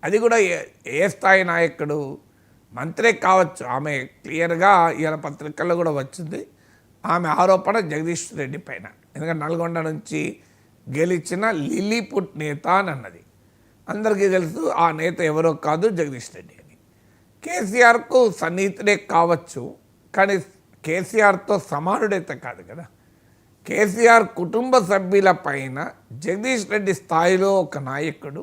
అది కూడా ఏ స్థాయి నాయకుడు మంత్రే కావచ్చు. ఆమె క్లియర్గా ఇవాళ పత్రికల్లో కూడా వచ్చింది ఆమె ఆరోపణ జగదీష్ రెడ్డి పైన. ఎందుకంటే నల్గొండ నుంచి గెలిచిన లిలీపుట్ నేత అని అన్నది. అందరికీ తెలుసు ఆ నేత ఎవరో కాదు, జగదీష్ రెడ్డి అని. కేసీఆర్కు సన్నిహితుడే కావచ్చు, కానీ కేసీఆర్తో సమానుడైతే కాదు కదా. కేసీఆర్ కుటుంబ సభ్యుల పైన జగదీష్ రెడ్డి స్థాయిలో ఒక నాయకుడు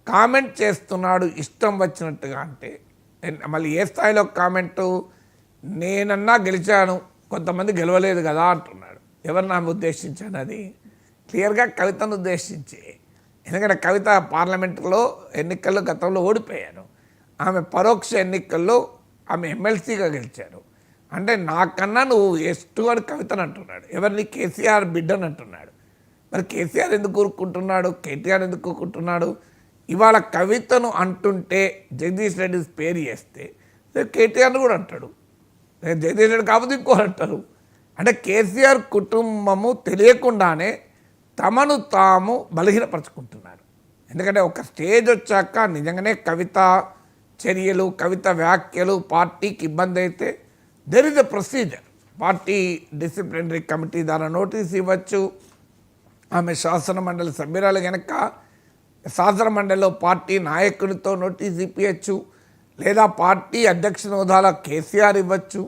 కామెంట్ చేస్తున్నాడు ఇష్టం వచ్చినట్టుగా. అంటే మళ్ళీ ఏ స్థాయిలో కామెంటు? నేనన్నా గెలిచాను, కొంతమంది గెలవలేదు కదా అంటున్నాడు. ఎవరిని ఆమె ఉద్దేశించాను? అది క్లియర్గా కవితను ఉద్దేశించి. ఎందుకంటే కవిత పార్లమెంటులో ఎన్నికల్లో గతంలో ఓడిపోయాను, ఆమె పరోక్ష ఎన్నికల్లో ఆమె ఎమ్మెల్సీగా గెలిచారు. అంటే నాకన్నా నువ్వు ఎస్టు అని కవితను అంటున్నాడు. ఎవరిని? కేసీఆర్ బిడ్డని అంటున్నాడు. మరి కేసీఆర్ ఎందుకు కూరుకుంటున్నాడు, కేటీఆర్ ఎందుకు కూరుకుంటున్నాడు? ఇవాళ కవితను అంటుంటే జగదీష్ రెడ్డి పేరు చేస్తే కేటీఆర్ని కూడా అంటాడు, జగదీష్ రెడ్డి కాకపోతే ఇంకోరు అంటారు. అంటే కేసీఆర్ కుటుంబము తెలియకుండానే తమను తాము బలహీనపరుచుకుంటున్నారు. ఎందుకంటే ఒక స్టేజ్ వచ్చాక నిజంగానే కవిత చర్యలు, కవిత వ్యాఖ్యలు పార్టీకి ఇబ్బంది అయితే there is a procedure. Party disciplinary committee ద్వారా నోటీస్ ఇవ్వచ్చు. ఆమె శాసన మండలి సభ్యురాలు కనుక శాసన మండలిలో పార్టీ నాయకుడితో నోటీస్ ఇప్పించచ్చు, లేదా పార్టీ అధ్యక్షుని హోదాలో కేసీఆర్ ఇవ్వచ్చు,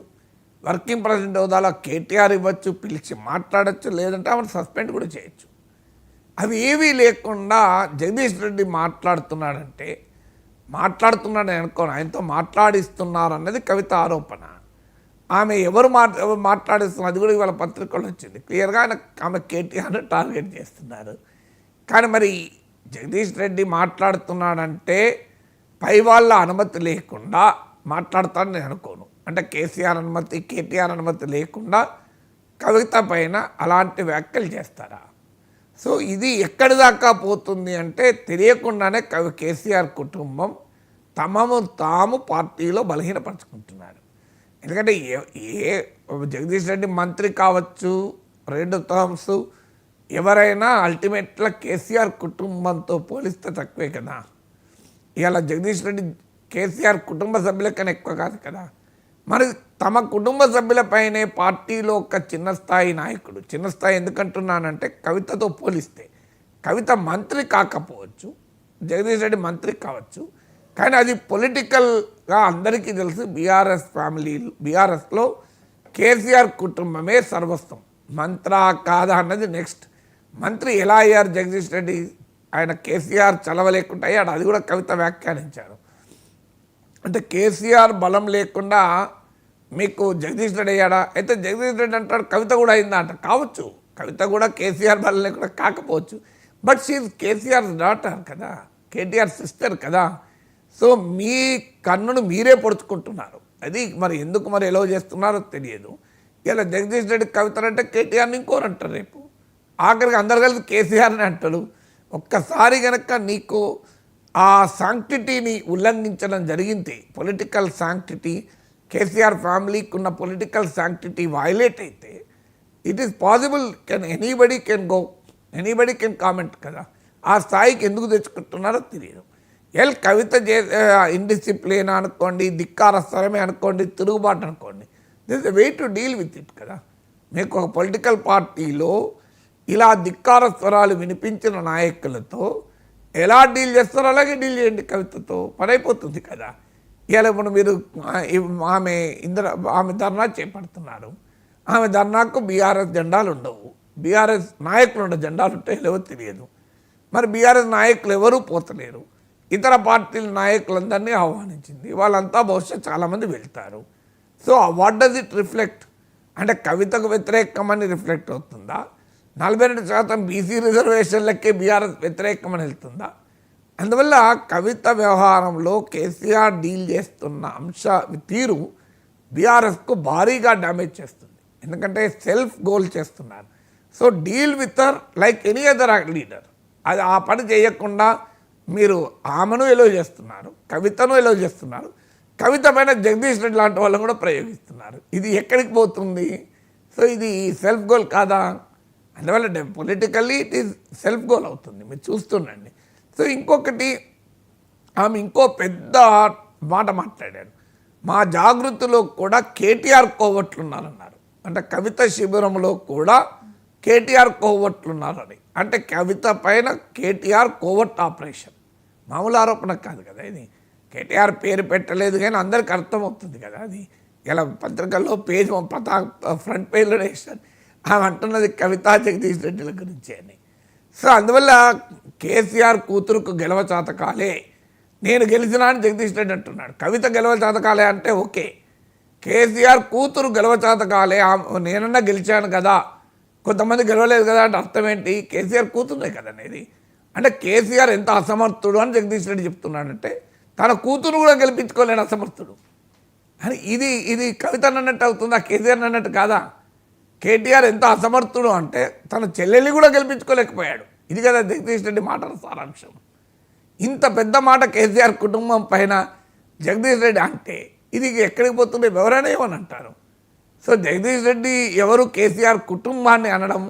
వర్కింగ్ ప్రెసిడెంట్ హోదాలో కేటీఆర్ ఇవ్వచ్చు, పిలిచి మాట్లాడచ్చు, లేదంటే ఆమెను సస్పెండ్ కూడా చేయొచ్చు. అవి ఏవీ లేకుండా జగదీష్ రెడ్డి మాట్లాడుతున్నాడంటే మాట్లాడుతున్నాడని అనుకోను, ఆయనతో మాట్లాడిస్తున్నారు అన్నది కవిత ఆరోపణ. ఆమె ఎవరు మాట్లాడిస్తున్నారు అది కూడా ఇవాళ పత్రికల్లో వచ్చింది క్లియర్గా. ఆమె కేటీఆర్ని టార్గెట్ చేస్తున్నారు. కానీ మరి జగదీష్ రెడ్డి మాట్లాడుతున్నాడంటే పై వాళ్ళ అనుమతి లేకుండా మాట్లాడతాడని నేను అనుకోను. అంటే కేసీఆర్ అనుమతి, కేటీఆర్ అనుమతి లేకుండా కవిత పైన అలాంటి వ్యాఖ్యలు చేస్తారా? సో ఇది ఎక్కడి దాకా పోతుంది అంటే తెలియకుండానే కేసీఆర్ కుటుంబం తమను తాము పార్టీలో బలహీనపరుచుకుంటున్నారు. ఎందుకంటే జగదీష్ రెడ్డి మంత్రి కావచ్చు 2 టర్మ్స్, ఎవరైనా అల్టిమేట్గా కేసీఆర్ కుటుంబంతో పోలిస్తే తక్కువే కదా. ఇవాళ జగదీష్ రెడ్డి కేసీఆర్ కుటుంబ సభ్యుల కన్నా ఎక్కువ కాదు కదా. మరి తమ కుటుంబ సభ్యులపైనే పార్టీలో ఒక చిన్న స్థాయి నాయకుడు, చిన్న స్థాయి ఎందుకంటున్నానంటే కవితతో పోలిస్తే కవిత మంత్రి కాకపోవచ్చు, జగదీష్ రెడ్డి మంత్రి కావచ్చు, కానీ అది పొలిటికల్గా అందరికీ తెలుసు. బీఆర్ఎస్ ఫ్యామిలీ, బీఆర్ఎస్లో కేసీఆర్ కుటుంబమే సర్వస్వం. మంత్రా కాదా అన్నది నెక్స్ట్. మంత్రి ఎలా అయ్యారు జగదీష్ రెడ్డి? ఆయన కేసీఆర్ చలవలేకుండా అయ్యాడు, అది కూడా కవిత వ్యాఖ్యానించారు. అంటే కేసీఆర్ బలం లేకుండా మీకు జగదీష్ రెడ్డి అయ్యాడా? అయితే జగదీష్ రెడ్డి అంటాడు కవిత కూడా అయిందా అంట. కావచ్చు, కవిత కూడా కేసీఆర్ బలం లేకుండా కాకపోవచ్చు, బట్ షీఈ్ కేసీఆర్ డాటర్ కదా, కేటీఆర్ సిస్టర్ కదా. సో మీ కన్నును మీరే పొడుచుకుంటున్నారు. అది మరి ఎందుకు మరి ఎలా చేస్తున్నారో తెలియదు. ఇలా జగదీష్ రెడ్డి కవిత అంటే కేటీఆర్ని ఇంకోరు అంటారు, రేపు ఆఖరికి అందరు కలిసి కేసీఆర్ని అంటారు. ఒక్కసారి కనుక నీకు ఆ సాంక్టిటీని ఉల్లంఘించడం జరిగింది, పొలిటికల్ సాంక్టిటీ, కేసీఆర్ ఫ్యామిలీకి ఉన్న పొలిటికల్ సాంక్టిటీ వైలేట్ అయితే it is possible, anybody can comment కదా. ఆ స్థాయికి ఎందుకు తెచ్చుకుంటున్నారో తెలియదు. కవిత ఇండిసిప్లిన్ అనుకోండి, ధిక్కారస్తరమే అనుకోండి, తిరుగుబాటు అనుకోండి, this a way to deal with it కదా. మీకు ఒక పొలిటికల్ పార్టీలో ఇలా ధిక్కార స్వరాలు వినిపించిన నాయకులతో ఎలా డీల్ చేస్తారో అలాగే డీల్ చేయండి. కవితతో పని అయిపోతుంది కదా. ఇలా ఇప్పుడు మీరు ఆమె ధర్నా చేపడుతున్నారు, ఆమె ధర్నాకు బీఆర్ఎస్ జెండాలు ఉండవు, బీఆర్ఎస్ నాయకులు ఉండే జెండాలు ఉంటాయి లేవో తెలియదు. మరి బీఆర్ఎస్ నాయకులు ఎవరూ పోతలేరు, ఇతర పార్టీల నాయకులందరినీ ఆహ్వానించింది, వాళ్ళంతా బహుశా చాలామంది వెళ్తారు. So what does it reflect? అంటే కవితకు వ్యతిరేకమని రిఫ్లెక్ట్ అవుతుందా? 42% బీసీ రిజర్వేషన్లకే బీఆర్ఎస్ వ్యతిరేకమని వెళ్తుందా? అందువల్ల కవిత వ్యవహారంలో కేసీఆర్ డీల్ చేస్తున్న తీరు బీఆర్ఎస్కు భారీగా డ్యామేజ్ చేస్తుంది. ఎందుకంటే సెల్ఫ్ గోల్ చేస్తున్నారు. So deal with her like any other leader. అది ఆ పని చేయకుండా మీరు ఆమెను ఎలో చేస్తున్నారు, కవితను ఎలో చేస్తున్నారు, కవిత పైన జగదీష్ రెడ్డి లాంటి వాళ్ళని కూడా ప్రయోగిస్తున్నారు. ఇది ఎక్కడికి పోతుంది? సో ఇది సెల్ఫ్ గోల్ కాదా? అందువల్ల politically it is self goal అవుతుంది, మీరు చూస్తుండండి. సో ఇంకొకటి, ఆమె ఇంకో పెద్ద మాట మాట్లాడారు. మా జాగృతిలో కూడా కేటీఆర్ కోవట్లున్నారన్నారు. అంటే కవిత శిబిరంలో కూడా కేటీఆర్ కోవట్లున్నారని. అంటే కవిత పైన కేటీఆర్ కోవట్ ఆపరేషన్. మామూలు ఆరోపణ కాదు కదా ఇది. కేటీఆర్ పేరు పెట్టలేదు కానీ అందరికి అర్థమవుతుంది కదా అది. ఇలా పత్రికల్లో పేజ్ ఫ్రంట్ పేజ్లో వేసాను. ఆమె అంటున్నది కవితా జగదీష్ రెడ్డిల గురించి అని. సో అందువల్ల కేసీఆర్ కూతురుకు గెలవ చాతకాలే, నేను గెలిచినా అని జగదీష్ రెడ్డి అంటున్నాడు. కవిత గెలవ చాతకాలే అంటే ఓకే, కేసీఆర్ కూతురు గెలవ చాతకాలే, నేనన్నా గెలిచాను కదా, కొంతమంది గెలవలేదు కదా అంటే అర్థం ఏంటి? కేసీఆర్ కూతురునే కదనేది. అంటే కేసీఆర్ ఎంత అసమర్థుడు అని జగదీష్ రెడ్డి చెప్తున్నాడంటే తన కూతురు కూడా గెలిపించుకోలేని అసమర్థుడు అని. ఇది కవిత అన్నట్టు అవుతుందా? కేసీఆర్ అన్నట్టు కాదా? కేటీఆర్ ఎంత అసమర్థుడు అంటే తన చెల్లెల్ని కూడా గెలిపించుకోలేకపోయాడు. ఇది కదా జగదీష్ రెడ్డి మాటల సారాంశం. ఇంత పెద్ద మాట కేసీఆర్ కుటుంబం పైన జగదీష్ రెడ్డి అంటే ఇది ఎక్కడికి పోతుండే ఎవరైనా ఏమని అంటారు. సో జగదీష్ రెడ్డి ఎవరు కేసీఆర్ కుటుంబాన్ని అనడం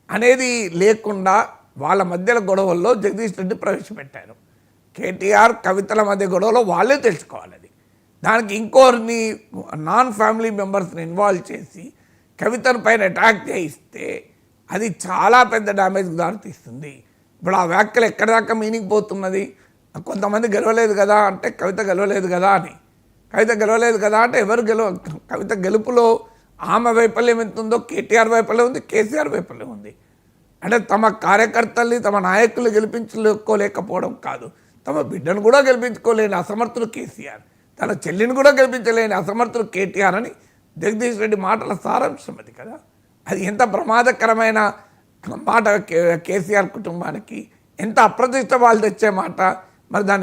అనేది లేకుండా వాళ్ళ మధ్యల గొడవల్లో జగదీష్ రెడ్డి ప్రవేశపెట్టారు. కేటీఆర్ కవితల మధ్య గొడవలో వాళ్ళే తెలుసుకోవాలి. అది దానికి ఇంకోరిని నాన్ ఫ్యామిలీ మెంబర్స్ని ఇన్వాల్వ్ చేసి కవితను పైన అటాక్ చేయిస్తే అది చాలా పెద్ద డ్యామేజ్కి దారితీస్తుంది. ఇప్పుడు ఆ వ్యాఖ్యలు ఎక్కడి దాకా మీనింగ్ పోతున్నది? కొంతమంది గెలవలేదు కదా అంటే కవిత గెలవలేదు కదా అని. కవిత గెలవలేదు కదా అంటే కవిత గెలుపులో ఆమె వైఫల్యం ఎంత ఉందో కేటీఆర్ వైఫల్యం ఉంది, కేసీఆర్ వైఫల్యం ఉంది. అంటే తమ కార్యకర్తల్ని తమ నాయకులు గెలిపించుకోలేకపోవడం కాదు, తమ బిడ్డను కూడా గెలిపించుకోలేని అసమర్థుడు కేసీఆర్, తన చెల్లిని కూడా గెలిపించలేని అసమర్థుడు కేటీఆర్ అని జగదీష్ రెడ్డి మాటల సారాంశం అది కదా. అది ఎంత ప్రమాదకరమైన మాట కేసీఆర్ కుటుంబానికి, ఎంత అప్రతిష్ట వాళ్ళు తెచ్చే మాట. మరి దాన్ని